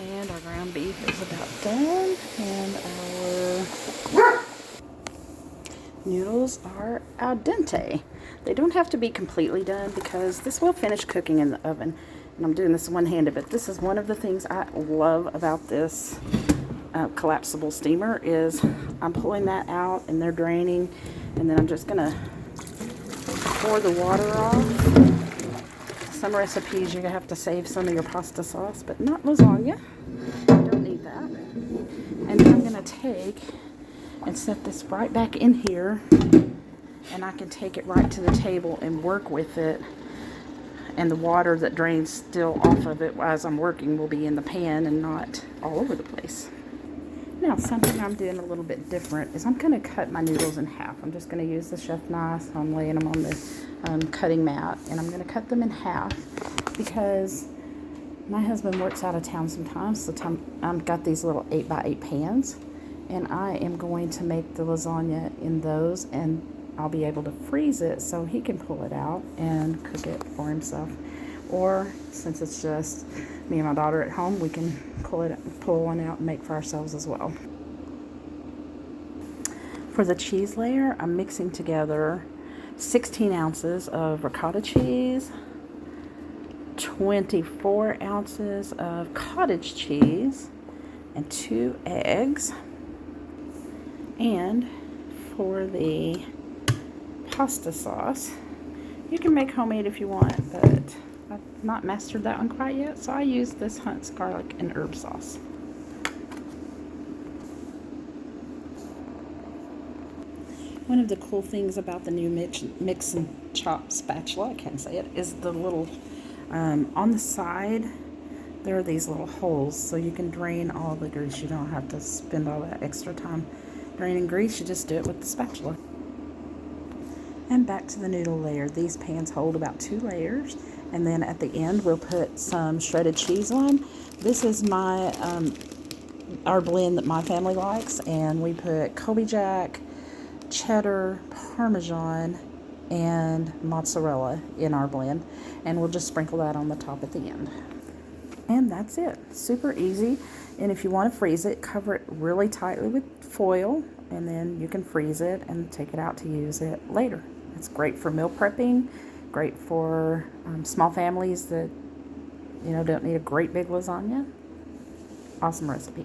And our ground beef is about done. And our noodles are al dente. They don't have to be completely done because this will finish cooking in the oven. And I'm doing this one-handed, but this is one of the things I love about this collapsible steamer is I'm pulling that out and they're draining, and then I'm just gonna pour the water off. Some recipes you have to save some of your pasta sauce, but not lasagna. You don't need that. And then I'm gonna take and set this right back in here, and I can take it right to the table and work with it, and the water that drains still off of it as I'm working will be in the pan and not all over the place. Now, something I'm doing a little bit different is I'm going to cut my noodles in half. I'm just going to use the chef knife. I'm laying them on the cutting mat, and I'm going to cut them in half because my husband works out of town sometimes. So I've got these little 8x8 pans, and I am going to make the lasagna in those, and I'll be able to freeze it so he can pull it out and cook it for himself. Or since it's just me and my daughter at home, we can pull one out and make for ourselves as well. For the cheese layer, I'm mixing together 16 ounces of ricotta cheese, 24 ounces of cottage cheese, and 2 eggs. And for the pasta sauce, you can make homemade if you want, but I've not mastered that one quite yet, so I use this Hunt's garlic and herb sauce. One of the cool things about the new mix and chop spatula, I can't say it, is the little on the side there are these little holes so you can drain all the grease. You don't have to spend all that extra time draining grease, you just do it with the spatula. And back to the noodle layer. These pans hold about 2 layers, and then at the end we'll put some shredded cheese on. This is my our blend that my family likes, and we put Colby Jack, Cheddar, Parmesan, and mozzarella in our blend, and we'll just sprinkle that on the top at the end. And that's it. Super easy. And if you want to freeze it, cover it really tightly with foil, and then you can freeze it and take it out to use it later. It's great for meal prepping, great for small families that don't need a great big lasagna. Awesome recipe.